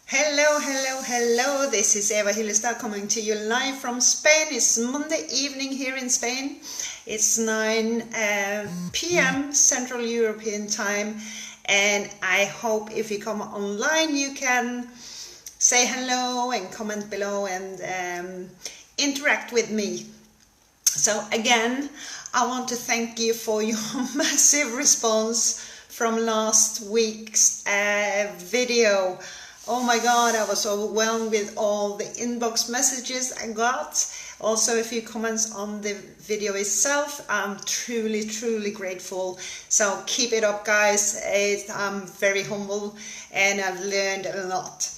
Hello, hello, hello. This is Eva Hyllestad coming to you live from Spain. It's Monday evening here in Spain. It's 9 p.m. Central European time, and I hope if you come online you can say hello and comment below and interact with me. So again, I want to thank you for your massive response from last week's video. Oh my god, I was overwhelmed with all the inbox messages I got. Also a few comments on the video itself. I'm truly grateful. So keep it up, guys. I'm very humble and I've learned a lot.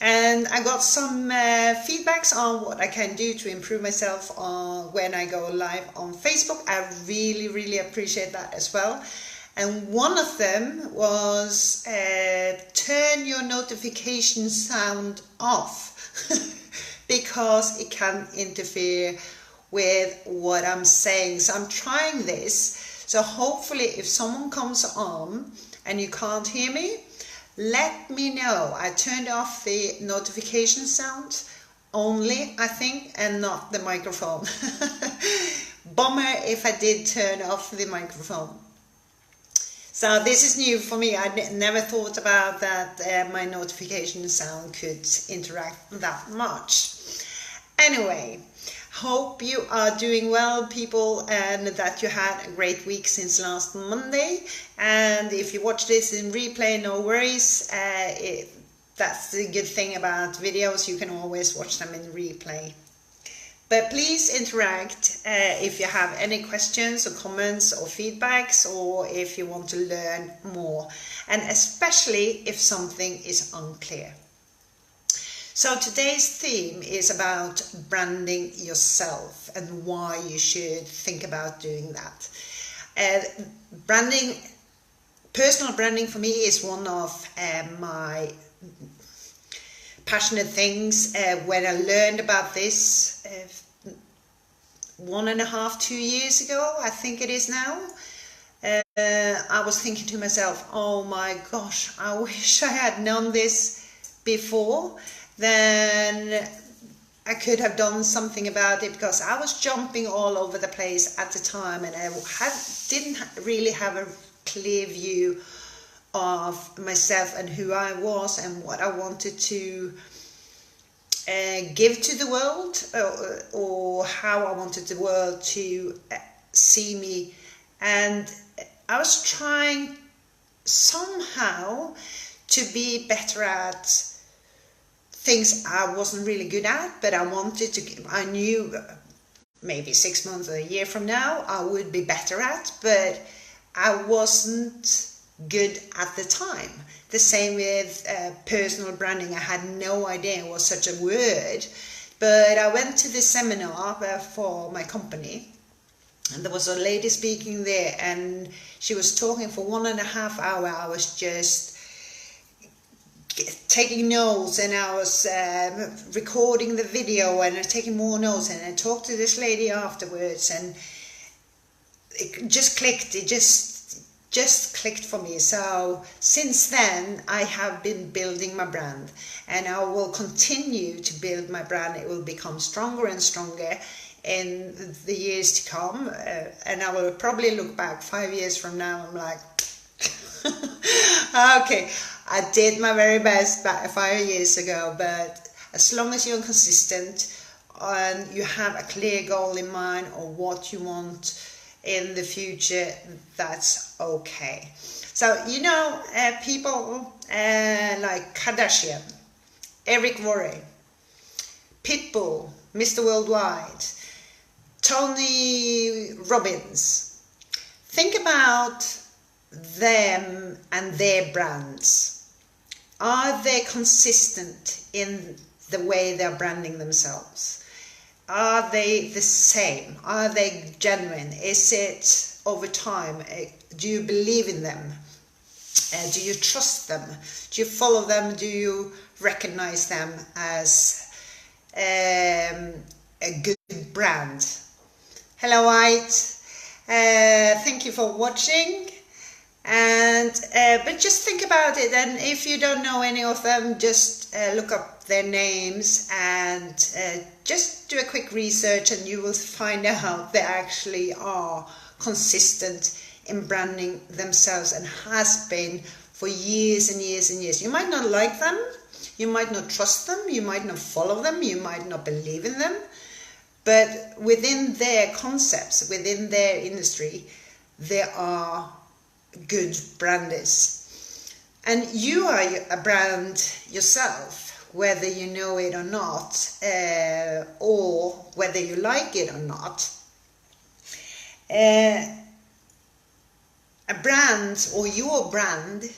And I got some feedbacks on what I can do to improve myself when I go live on Facebook. I really appreciate that as well. And one of them was turn your notification sound off because it can interfere with what I'm saying. So I'm trying this. So hopefully if someone comes on and you can't hear me, let me know. I turned off the notification sound only, I think, and not the microphone. Bummer if I did turn off the microphone. So this is new for me. I never thought about that my notification sound could interact that much. Anyway, hope you are doing well, people, and that you had a great week since last Monday. And if you watch this in replay, no worries. That's the good thing about videos. You can always watch them in replay. But please interact if you have any questions or comments or feedbacks, or if you want to learn more, and especially if something is unclear. So today's theme is about branding yourself and why you should think about doing that. Personal branding for me is one of my passionate things. When I learned about this 1.5–2 years ago, I think it is now, I was thinking to myself, oh my gosh, I wish I had known this before. Then I could have done something about it, because I was jumping all over the place at the time, and I didn't really have a clear view of myself and who I was and what I wanted to give to the world, or how I wanted the world to see me. And I was trying somehow to be better at things I wasn't really good at, but I knew maybe 6 months or a year from now I would be better at, but I wasn't good at the time. The same with personal branding. I had no idea it was such a word, but I went to this seminar for my company, and there was a lady speaking there, and she was talking for 1.5 hours. I was just taking notes, and I was recording the video and taking more notes, and I talked to this lady afterwards, and it just clicked. It just clicked for me. So since then I have been building my brand, and I will continue to build my brand. It will become stronger and stronger in the years to come, and I will probably look back 5 years from now, I'm like okay, I did my very best back 5 years ago. But as long as you're consistent and you have a clear goal in mind or what you want in the future, that's okay. So people like Kardashian, Eric Worre, Pitbull, Mr. Worldwide, Tony Robbins, think about them and their brands. Are they consistent in the way they're branding themselves? Are they the same? Are they genuine? Is it over time? Do you believe in them? Do you trust them? Do you follow them? Do you recognize them as a good brand? Hello, White. Thank you for watching. And but just think about it, and if you don't know any of them, just look up their names and just do a quick research, and you will find out they actually are consistent in branding themselves and has been for years and years and years. You might not like them, you might not trust them, you might not follow them, you might not believe in them, but within their concepts, within their industry, there are good branders. And you are a brand yourself, whether you know it or not, or whether you like it or not. A brand, or your brand,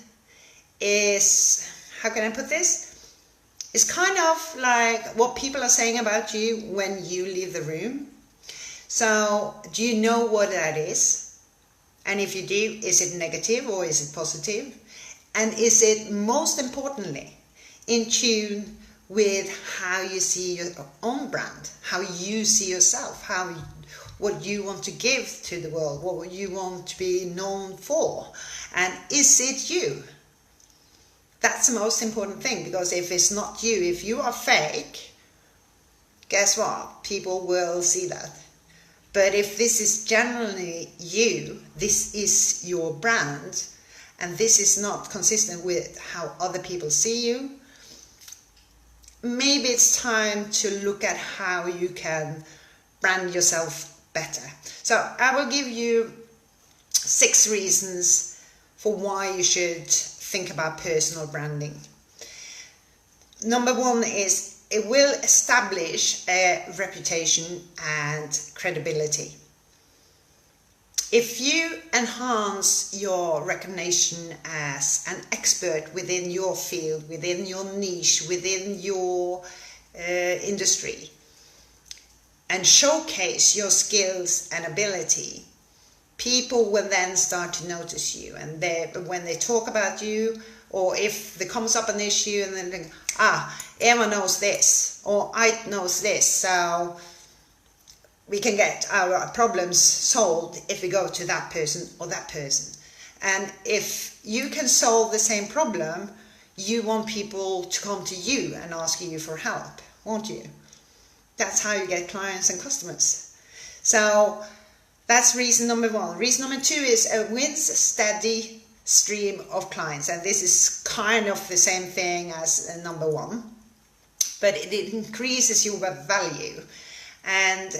is, how can I put this? It's kind of like what people are saying about you when you leave the room. So, do you know what that is? And if you do, is it negative or is it positive? And is it, most importantly, in tune with how you see your own brand, how you see yourself, what you want to give to the world, what you want to be known for, and is it you? That's the most important thing, because if it's not you, if you are fake, guess what? People will see that. But if this is generally you, this is your brand, and this is not consistent with how other people see you, maybe it's time to look at how you can brand yourself better. So I will give you 6 reasons for why you should think about personal branding. Number 1 is it will establish a reputation and credibility. If you enhance your recognition as an expert within your field, within your niche, within your industry, and showcase your skills and ability, people will then start to notice you. And when they talk about you, or if there comes up an issue and then think, Eva knows this, or I knows this, so we can get our problems solved if we go to that person or that person. And if you can solve the same problem, you want people to come to you and ask you for help, won't you? That's how you get clients and customers. So that's reason number 1. Reason number 2 is a steady stream of clients. And this is kind of the same thing as number 1. But it increases your value. And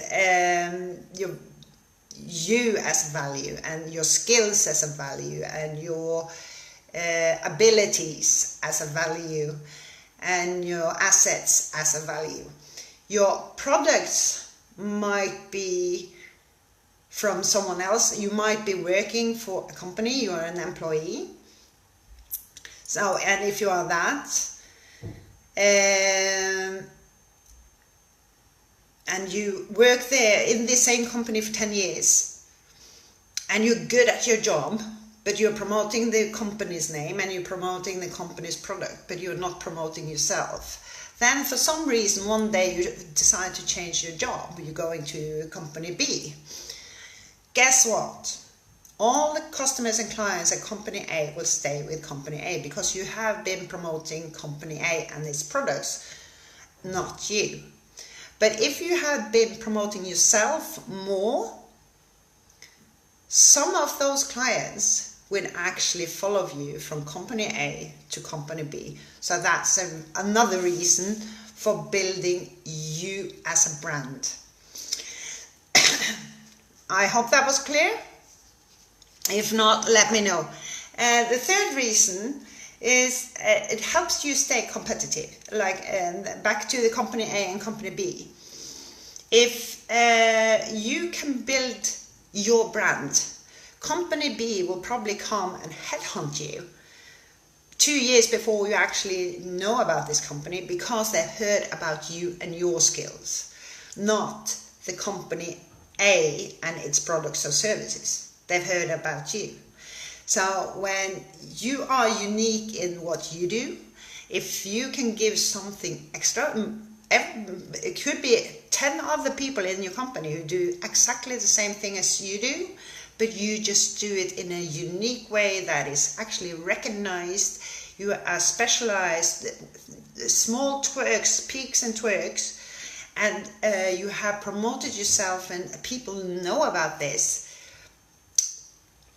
you as value, and your skills as a value, and your abilities as a value, and your assets as a value. Your products might be from someone else. You might be working for a company, you are an employee. So, and if you are that, and you work there in the same company for 10 years, and you're good at your job, but you're promoting the company's name and you're promoting the company's product, but you're not promoting yourself, then for some reason one day you decide to change your job, you're going to company B. Guess what? All the customers and clients at company A will stay with company A, because you have been promoting company A and its products, not you. But if you had been promoting yourself more, some of those clients will actually follow you from company A to company B. So that's another reason for building you as a brand. I hope that was clear. If not, let me know. The third reason is it helps you stay competitive. Like back to the company A and company B. If you can build your brand, company B will probably come and headhunt you 2 years before you actually know about this company, because they've heard about you and your skills, not the company A and its products or services. They've heard about you. So when you are unique in what you do, if you can give something extra, it could be 10 other people in your company who do exactly the same thing as you do, but you just do it in a unique way that is actually recognized. You are specialized, small twerks, peaks and twerks, and you have promoted yourself and people know about this.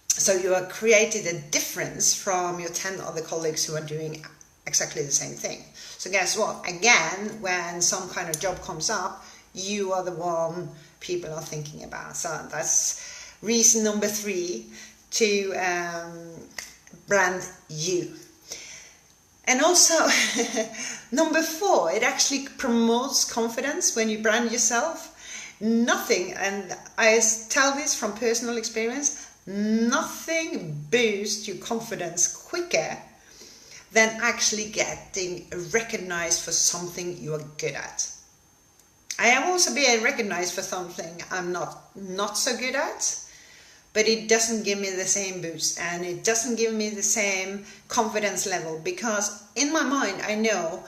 So you have created a difference from your 10 other colleagues who are doing exactly the same thing. So guess what? Again, when some kind of job comes up, you are the one people are thinking about. So that's reason number 3 to brand you. And also, number 4, it actually promotes confidence when you brand yourself. Nothing, and I tell this from personal experience, nothing boosts your confidence quicker than actually getting recognized for something you are good at. I have also been recognized for something I'm not so good at, but it doesn't give me the same boost and it doesn't give me the same confidence level, because in my mind I know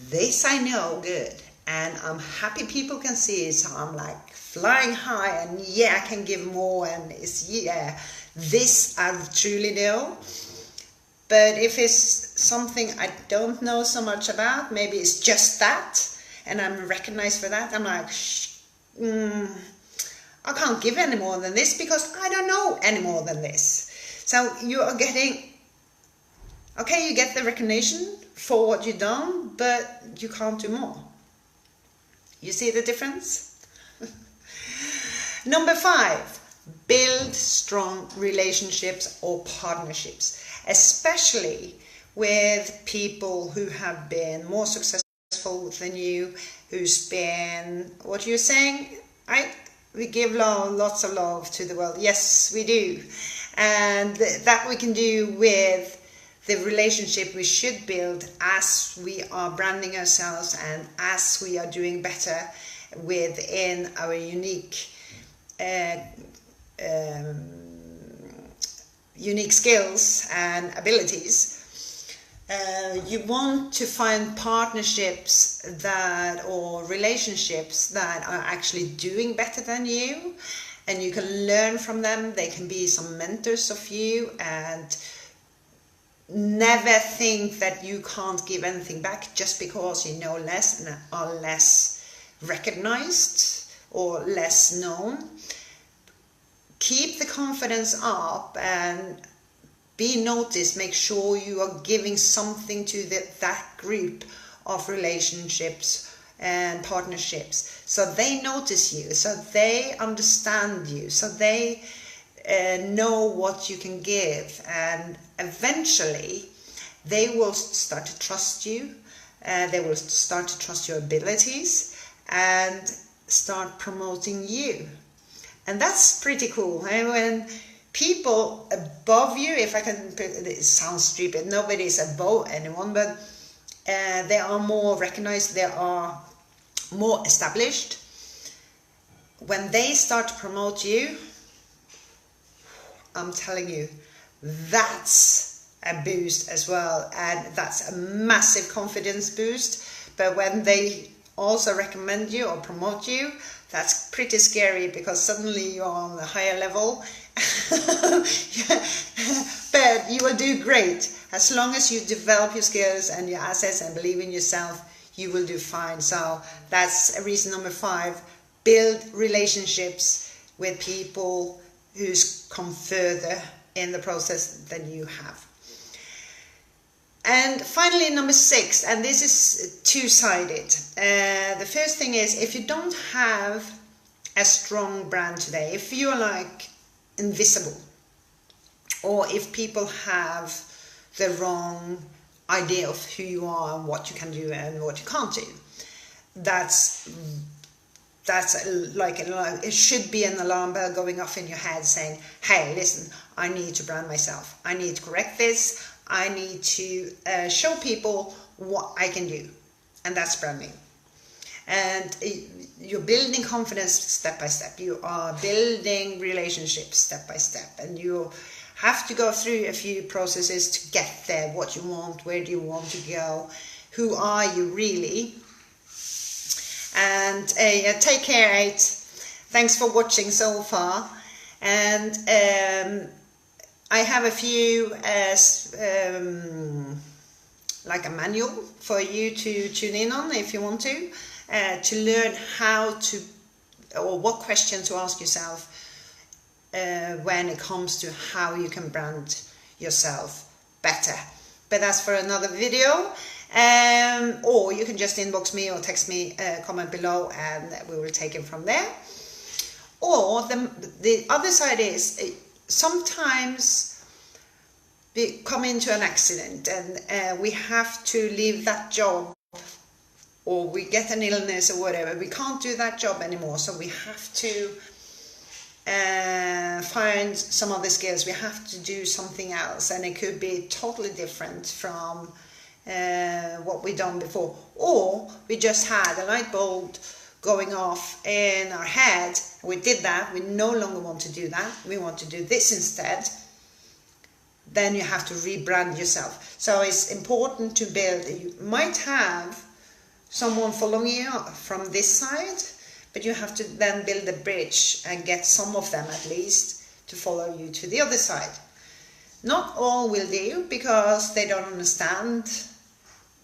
this I know good and I'm happy people can see it, so I'm like flying high and yeah, I can give more, and it's yeah, this I truly know. But if it's something I don't know so much about, maybe it's just that, and I'm recognized for that, I'm like, I can't give any more than this because I don't know any more than this. So you are getting, okay, you get the recognition for what you've done, but you can't do more. You see the difference? Number 5, build strong relationships or partnerships, especially with people who have been more successful than you, who's been, what you're saying, we give love, lots of love to the world. Yes, we do. And that we can do with the relationship we should build as we are branding ourselves and as we are doing better within our unique skills and abilities. You want to find partnerships or relationships that are actually doing better than you, and you can learn from them. They can be some mentors of you, and never think that you can't give anything back just because you know less and are less recognized or less known. Keep the confidence up and be noticed. Make sure you are giving something to that group of relationships and partnerships, so they notice you, so they understand you, so they know what you can give, and eventually they will start to trust you, they will start to trust your abilities and start promoting you. And that's pretty cool. And when people above you, if I can, it sounds stupid, nobody is above anyone, but they are more recognized, they are more established. When they start to promote you, I'm telling you, that's a boost as well, and that's a massive confidence boost. But when they also recommend you or promote you, that's pretty scary, because suddenly you're on a higher level. But you will do great. As long as you develop your skills and your assets and believe in yourself, you will do fine. So that's reason number 5. Build relationships with people who's come further in the process than you have. And finally, number 6, and this is two-sided. The first thing is, if you don't have a strong brand today, if you're like invisible, or if people have the wrong idea of who you are and what you can do and what you can't do, that's like it should be an alarm bell going off in your head saying, hey, listen, I need to brand myself, I need to correct this, I need to show people what I can do. And that's branding. And you're building confidence step by step. You are building relationships step by step. And you have to go through a few processes to get there. What you want, where do you want to go, who are you really? And take care, 8. Thanks for watching so far. And I have a few like a manual for you to tune in on if you want to learn how to, or what questions to ask yourself when it comes to how you can brand yourself better. But that's for another video. Or you can just inbox me or text me, comment below, and we will take it from there. Or the other side is, sometimes we come into an accident and we have to leave that job, or we get an illness or whatever. We can't do that job anymore, so we have to find some other skills. We have to do something else, and it could be totally different from what we've done before. Or we just had a light bulb going off in our head, we did that, we no longer want to do that, we want to do this instead. Then you have to rebrand yourself. So it's important to build. You might have someone following you from this side, but you have to then build a bridge and get some of them at least to follow you to the other side. Not all will do because they don't understand,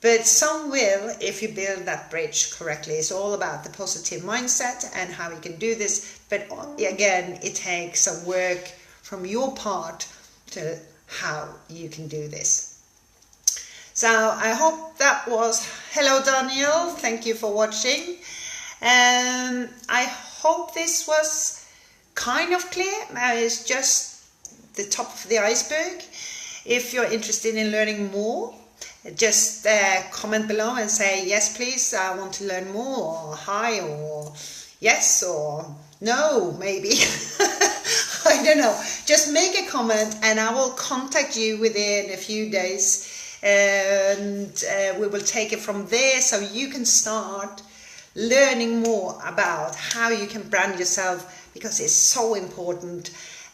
but some will if you build that bridge correctly. It's all about the positive mindset and how you can do this. But again, it takes some work from your part to how you can do this. So I hope that was, hello Daniel, thank you for watching. I hope this was kind of clear. It's just the top of the iceberg. If you're interested in learning more, just comment below and say yes please, I want to learn more, or hi, or yes, or no maybe. I don't know. Just make a comment and I will contact you within a few days, and we will take it from there, so you can start learning more about how you can brand yourself, because it's so important.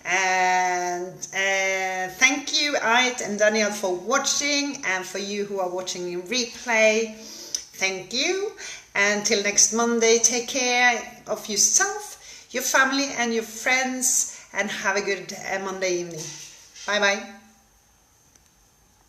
And thank you Ait and Daniel for watching, and for you who are watching in replay, thank you. Until next Monday, take care of yourself, your family and your friends, and have a good Monday evening. Bye bye.